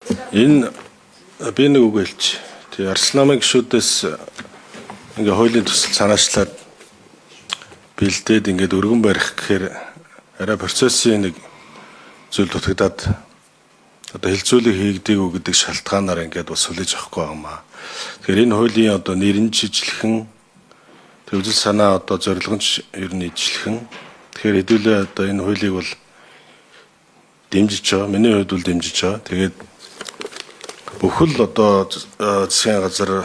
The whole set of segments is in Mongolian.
Энэ би нэг үг хэлж. Тэгээ Арслан намын гишүүдээс ингээ хуулийн төсөл санаачлаад бэлдээд ингээд өргөн барих гэхээр арай процессын нэг зүйл дутагдаад одоо хилцүүлэг хийгдээгүй гэдэг шалтгаанаар ингээд бас хүлээж авахгүй байгаамаа. Тэгэхээр энэ хуулийн одоо нэрэн жижигхэн төвлөл санаа одоо зорилгонч ер нь ижлэхэн. Тэгэхээр хэдүүлээ одоо энэ хуулийг бол дэмжиж байгаа. Миний хувьд бол дэмжиж байгаа. Тэгээд бүхэл одоо засгийн газар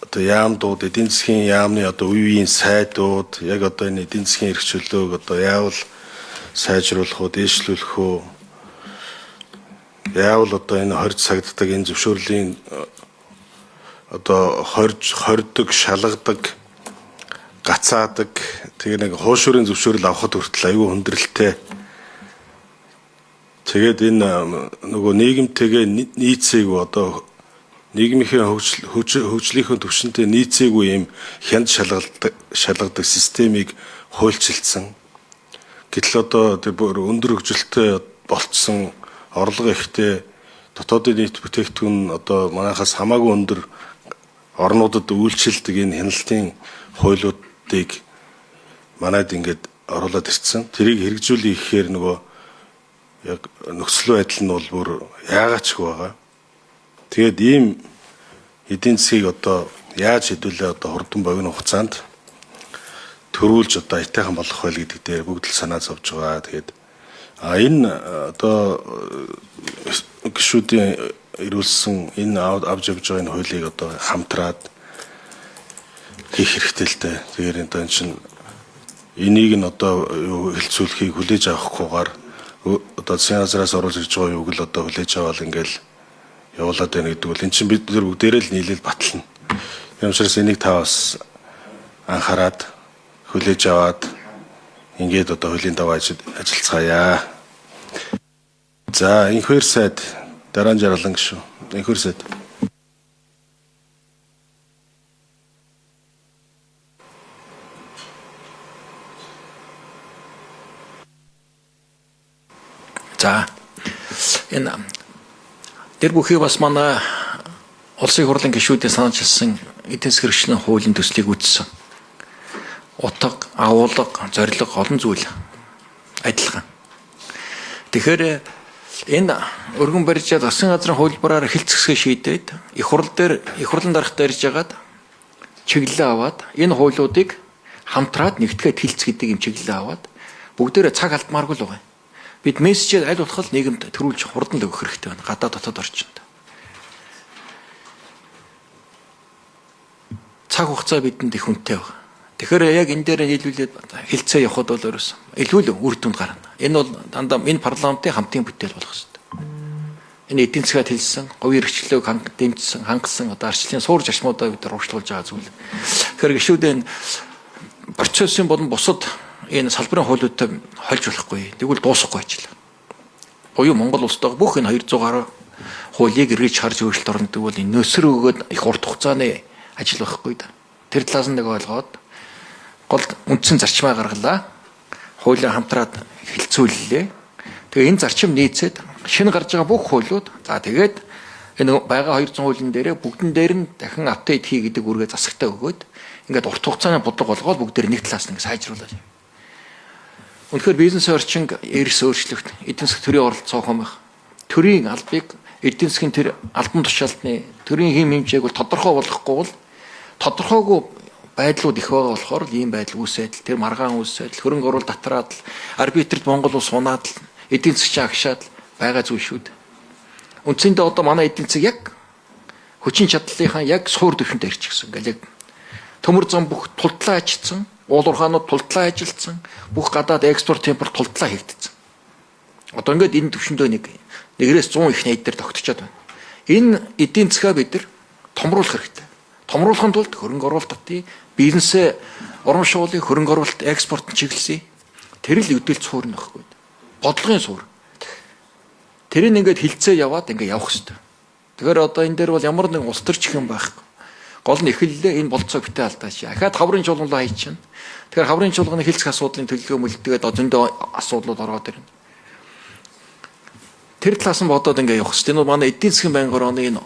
одоо яамдууд, эдийн засгийн яамны одоо үеийн сайдууд яг одоо энэ эдийн засгийн эрх чөлөөг одоо яавал сайжруулах уу, дээшлүүлэх үү, яавал одоо энэ хорж сагддаг энэ зөвшөөрлийн одоо хордог, шалгадаг, гацаадаг тэгээ нэг хуушурын зөвшөөрөл авахд хүртэл аюу хүндрэлтэй. Тэгээд энэ нөгөө нийгэмтэйгээ нийцээгүй одоо нийгмийн хөгжлийнхөө түвшинтэй нийцээгүй юм хянд шалгадаг системийг хуульчилсан. Гэтэл одоо тэр бүр өндөр хөгжилтэй болцсон орлого ихтэй дотоодын нийт бүтээгдэхүүн одоо манайхаас хамаагүй өндөр орнуудад үйлчилдэг энэ хяналтын хуулиудыг манайд ингээд оруулаад ирсэн. Тэрийг хэрэгжүүлэх ихээр нөгөө яг нөхцөл байдал нь бол бүр яагаачгүй байгаа. Тэгээд ийм эдийн засгийг одоо яаж хэдүүлээ одоо хурдан богино хугацаанд төрүүлж одоо аятайхан болох вэ гэдэг дээр бүгд л санаа зовж байгаа. Тэгээд энэ одоо гишүүдийн ирүүлсэн энэ авж явж байгаа энэ хуулийг одоо хамтраад хийх хэрэгтэй л дээ. Тэгэхээр энэ чинь энийг нь одоо хилцүүлэхийг хүлээж авахгүйгээр одоо засгийн газраас оруулж ирж байгаа юуг л одоо хүлээж аваад ингээл явуулаад байна гэдэг бол эн чинь бид нар бүгдээрээ л нийлэл батлна. Ямшраас энийг та бас анхаарад хүлээж аваад ингээд одоо хуулийн даваа ажиллацгаая. За энэхэр сайд дараа нь жаргалан гişүү. Энэхэр сайд. За энэ тэр бүхий бас манай улсын хурлын гишүүдийн санаачилсан эдийн засгийн хэрэгслийн хуулийн төслийг үүссэн. Утга, агуулга, зорилго олон зүйл адилхан. Тэгэхээр энэ өргөн барьжаад засгийн газрын хуулбараар хилцэсгээ шийдээд их хурлын дарагт ирж яагаад чиглэлээ аваад энэ хуулиудыг хамтраад нэгтгээд хилцэх гэдэг юм чиглэлээ аваад бүгдээрээ цаг алдмааргүй л байгаа. Бид мессежээр аль болох нийгэмд төрүүлж хурдан л өгөх хэрэгтэй байна. Гадаад дотоод орчинд. Цаг хугацаа бидэнд их үнэтэй байна. Тэгэхээр яг энэ дээр нийлүүлээд хилцээ явахд бол ерөөс илүү л үр дүнд гарна. Энэ бол дандаа энэ парламентын хамтын бүтээл болох хэрэгтэй. Энэ эдийн засгаад хэлсэн, говийн эрхчлөөг дэмжсэн, хангасан одоо арчлын суур зарчмуудаа бид урагшлуулж байгаа зүйл. Тэгэхээр гишүүдэн процессын болон бусад энэ салбарын хуулиудтай хольж болохгүй. Тэгвэл дуусахгүй ажил. Буюу Монгол улстай бүх энэ 200 гаруй хуулийг эргэж харж өөрчлөлт орндог бол энэ нөөсөр өгөөд их урт хугацааны ажил байхгүй да. Тэр талаас нь нэг ойлгоод гол үндсэн зарчмаа гаргалаа. Хуулийг хамтраад хилцүүллээ. Тэгээ энэ зарчим нийцээд шинэ гарч байгаа бүх хуулиуд за тэгээд энэ байгаа 200 хуулийн дээрээ бүгдэн дээр нь дахин апдейт хий гэдэг үргээ засагтаа өгөөд ингээд урт хугацааны бодлого болгоод бүгдээр нэг талаас нь сайжруулаад. Үнэхээр бизнес орчин эрс өөрчлөлт, эдийн засгийн төрийн оролцоо хомих, төрийн албыг эдийн засгийн тэр албан тушаалтны төрийн хэм хэмжээг бол тодорхой болгохгүй бол тодорхойгүй байдлууд их байгаа болохоор ийм байдал үүсээд тэр маргаан үүсээд хөрөнгө оруулалт татраад арбитрт Монгол улс унаад эдийн засгийн агшаад байгаа зүйл шүү дээ. Үндсэндээ одоо манай эдийн засаг яг хүчин чадлынхаа яг суур төвшөнд ирчихсэн. Ингээл яг төмөр зам бүх тултлаа ачсан, уулуурхаанууд тултлаа ажилтсан, бүх гадаад экспорт импорт тултлаа хийгдсэн. Одоо ингээд энэ төвшөндөө нэгээс 100 их найд дээр тогтчиход байна. Энэ эдийн засгаа бид нар томруулах хэрэгтэй. Томруулахын тулд хөрөнгө оруулалтын бизнесээ урамшуулын хөрөнгө оруулалт экспорт чиглэсэн. Тэр л өдөл цуур нөхгүй. Бодлогын суур. Тэрийг ингээд хилцээ яваад ингээд явах хэрэгтэй. Тэгэхээр одоо энэ дээр бол ямар нэг улс төрч юм байхгүй. Гол нь эхэллээ энэ болцоо битээ алдаач. Ахаад хаврын чуулганлаа хийчихнэ. Тэгэхээр хаврын чуулганы хилцэх асуудлын төлөвлөгөө мөлдөгөөд зөндөө асуудлууд ороод ирнэ. Тэр талаас нь бодоод ингээ явах хэрэгтэй. Энэ манай эдийн засгийн байнгын орны энэ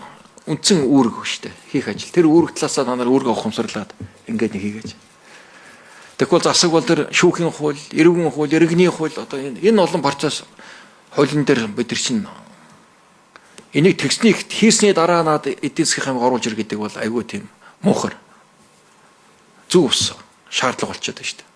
үндсэн үүрэг шүү дээ. Хийх ажил. Тэр үүрэг талаасаа та нар үүргээ ухамсарлаад ингээд нэг хийгээч. Тэгвэл засаг бол тэр шүүхийн хууль, эрүүгийн хууль, иргэний хууль одоо энэ олон процесс хуулийн дээр бид нар чинь энийг хийсний дараа над эдийн засгийн хамгаалж оруулж ир гэдэг бол айгүй тийм муухай. Зүг ус шаардлага болчиход байна шүү дээ.